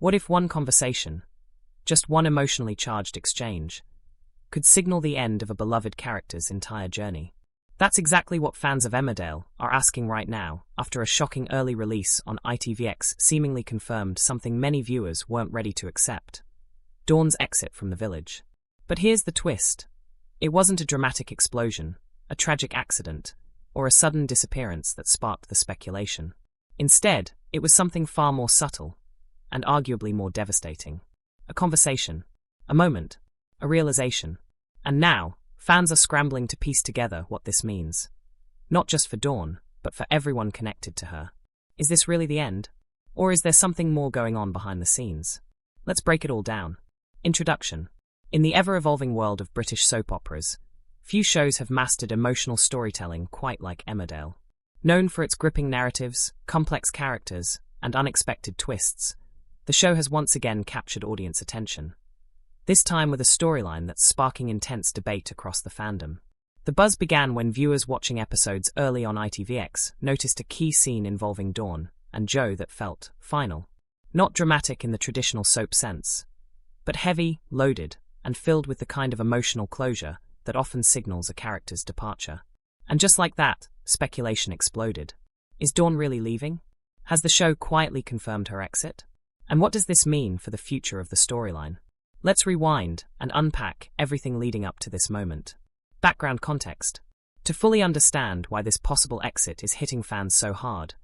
What if one conversation, just one emotionally charged exchange, could signal the end of a beloved character's entire journey? That's exactly what fans of Emmerdale are asking right now, after a shocking early release on ITVX seemingly confirmed something many viewers weren't ready to accept: Dawn's exit from the village. But here's the twist. It wasn't a dramatic explosion, a tragic accident, or a sudden disappearance that sparked the speculation. Instead, it was something far more subtle, and arguably more devastating. A conversation, a moment, a realization. And now, fans are scrambling to piece together what this means. Not just for Dawn, but for everyone connected to her. Is this really the end? Or is there something more going on behind the scenes? Let's break it all down. Introduction. In the ever-evolving world of British soap operas, few shows have mastered emotional storytelling quite like Emmerdale. Known for its gripping narratives, complex characters, and unexpected twists, the show has once again captured audience attention. This time with a storyline that's sparking intense debate across the fandom. The buzz began when viewers watching episodes early on ITVX noticed a key scene involving Dawn and Joe that felt final. Not dramatic in the traditional soap sense, but heavy, loaded, and filled with the kind of emotional closure that often signals a character's departure. And just like that, speculation exploded. Is Dawn really leaving? Has the show quietly confirmed her exit? And what does this mean for the future of the storyline? Let's rewind and unpack everything leading up to this moment. Background context. To fully understand why this possible exit is hitting fans so hard,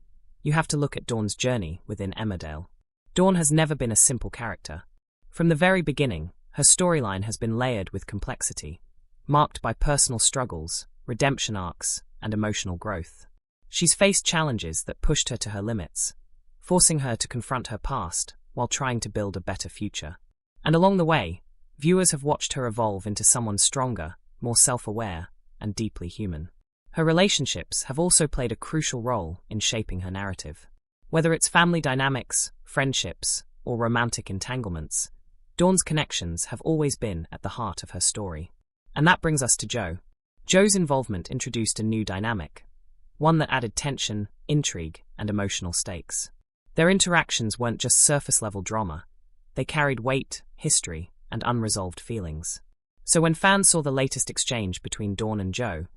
you have to look at Dawn's journey within Emmerdale. Dawn has never been a simple character. From the very beginning, her storyline has been layered with complexity, marked by personal struggles, redemption arcs, and emotional growth. She's faced challenges that pushed her to her limits, forcing her to confront her past while trying to build a better future. And along the way, viewers have watched her evolve into someone stronger, more self-aware, and deeply human. Her relationships have also played a crucial role in shaping her narrative. Whether it's family dynamics, friendships, or romantic entanglements, Dawn's connections have always been at the heart of her story. And that brings us to Joe. Joe's involvement introduced a new dynamic, one that added tension, intrigue, and emotional stakes. Their interactions weren't just surface-level drama. They carried weight, history, and unresolved feelings. So when fans saw the latest exchange between Dawn and Joe,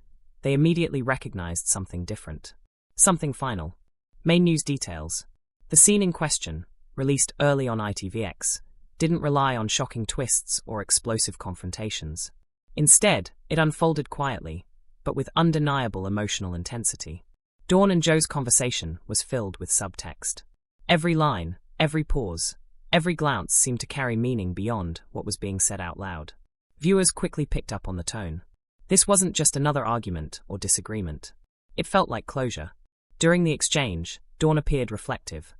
they immediately recognized something different. Something final. Main news details. The scene in question, released early on ITVX, didn't rely on shocking twists or explosive confrontations. Instead, it unfolded quietly, but with undeniable emotional intensity. Dawn and Joe's conversation was filled with subtext. Every line, every pause, every glance seemed to carry meaning beyond what was being said out loud. Viewers quickly picked up on the tone. This wasn't just another argument or disagreement. It felt like closure. During the exchange, Dawn appeared reflective,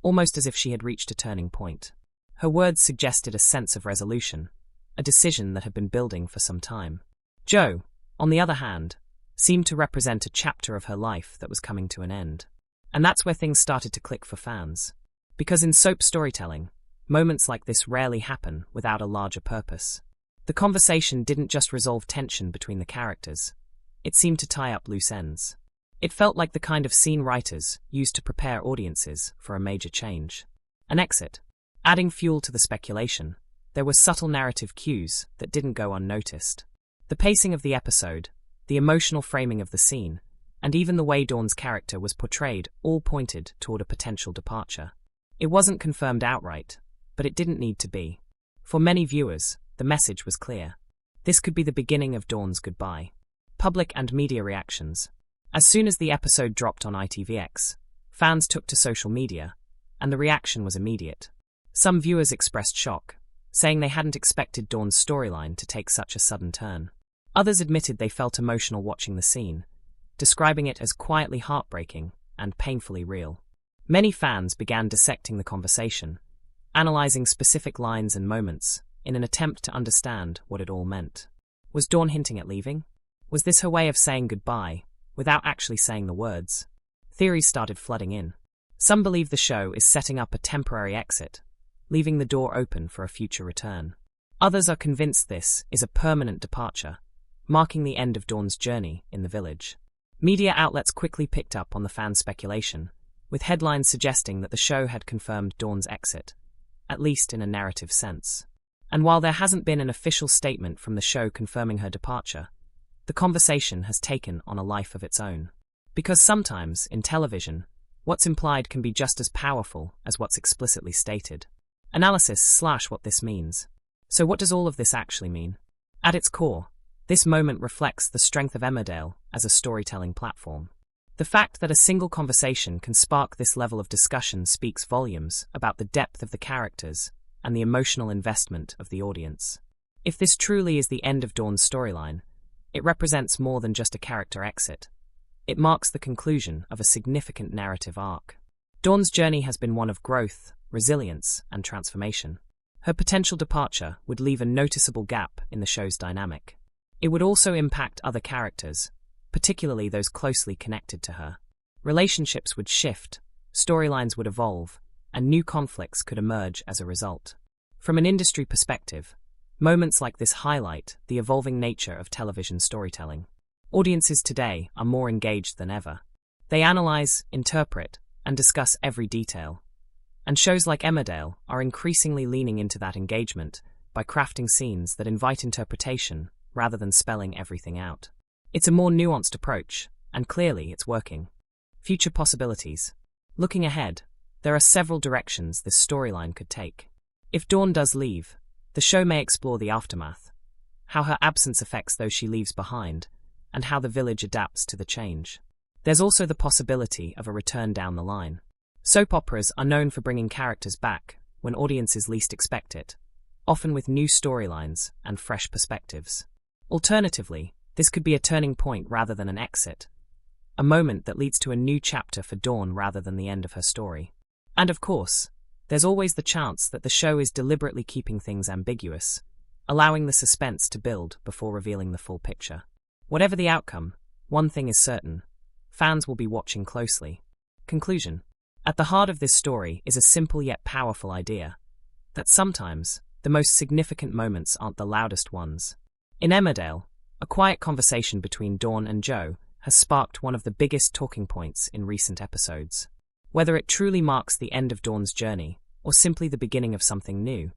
almost as if she had reached a turning point. Her words suggested a sense of resolution, a decision that had been building for some time. Joe, on the other hand, seemed to represent a chapter of her life that was coming to an end. And that's where things started to click for fans. Because in soap storytelling, moments like this rarely happen without a larger purpose. The conversation didn't just resolve tension between the characters. It seemed to tie up loose ends. It felt like the kind of scene writers used to prepare audiences for a major change. An exit. Adding fuel to the speculation, there were subtle narrative cues that didn't go unnoticed. The pacing of the episode, the emotional framing of the scene, and even the way Dawn's character was portrayed all pointed toward a potential departure. It wasn't confirmed outright, but it didn't need to be. For many viewers, the message was clear. This could be the beginning of Dawn's goodbye. Public and media reactions. As soon as the episode dropped on ITVX, fans took to social media, and the reaction was immediate. Some viewers expressed shock, saying they hadn't expected Dawn's storyline to take such a sudden turn. Others admitted they felt emotional watching the scene, describing it as quietly heartbreaking and painfully real. Many fans began dissecting the conversation, analyzing specific lines and moments in an attempt to understand what it all meant. Was Dawn hinting at leaving? Was this her way of saying goodbye, without actually saying the words? Theories started flooding in. Some believe the show is setting up a temporary exit, leaving the door open for a future return. Others are convinced this is a permanent departure, marking the end of Dawn's journey in the village. Media outlets quickly picked up on the fan speculation, with headlines suggesting that the show had confirmed Dawn's exit, at least in a narrative sense. And while there hasn't been an official statement from the show confirming her departure, the conversation has taken on a life of its own. Because sometimes, in television, what's implied can be just as powerful as what's explicitly stated. Analysis / what this means. So what does all of this actually mean? At its core, this moment reflects the strength of Emmerdale as a storytelling platform. The fact that a single conversation can spark this level of discussion speaks volumes about the depth of the characters and the emotional investment of the audience. If this truly is the end of Dawn's storyline, it represents more than just a character exit. It marks the conclusion of a significant narrative arc. Dawn's journey has been one of growth, resilience, and transformation. Her potential departure would leave a noticeable gap in the show's dynamic. It would also impact other characters, particularly those closely connected to her. Relationships would shift, storylines would evolve, and new conflicts could emerge as a result. From an industry perspective, moments like this highlight the evolving nature of television storytelling. Audiences today are more engaged than ever. They analyze, interpret, and discuss every detail. And shows like Emmerdale are increasingly leaning into that engagement by crafting scenes that invite interpretation rather than spelling everything out. It's a more nuanced approach, and clearly it's working. Future possibilities. Looking ahead, there are several directions this storyline could take. If Dawn does leave, the show may explore the aftermath, how her absence affects those she leaves behind, and how the village adapts to the change. There's also the possibility of a return down the line. Soap operas are known for bringing characters back when audiences least expect it, often with new storylines and fresh perspectives. Alternatively, this could be a turning point rather than an exit, a moment that leads to a new chapter for Dawn rather than the end of her story. And of course, there's always the chance that the show is deliberately keeping things ambiguous, allowing the suspense to build before revealing the full picture. Whatever the outcome, one thing is certain: fans will be watching closely. Conclusion. At the heart of this story is a simple yet powerful idea, that sometimes the most significant moments aren't the loudest ones. In Emmerdale, a quiet conversation between Dawn and Joe has sparked one of the biggest talking points in recent episodes. Whether it truly marks the end of Dawn's journey, or simply the beginning of something new,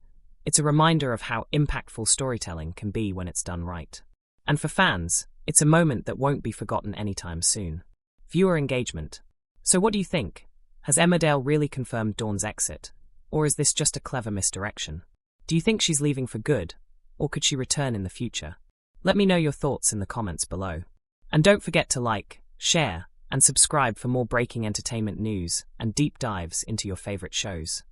it's a reminder of how impactful storytelling can be when it's done right. And for fans, it's a moment that won't be forgotten anytime soon. Viewer engagement. So what do you think? Has Emmerdale really confirmed Dawn's exit, or is this just a clever misdirection? Do you think she's leaving for good, or could she return in the future? Let me know your thoughts in the comments below. And don't forget to like, share, and subscribe for more breaking entertainment news and deep dives into your favorite shows.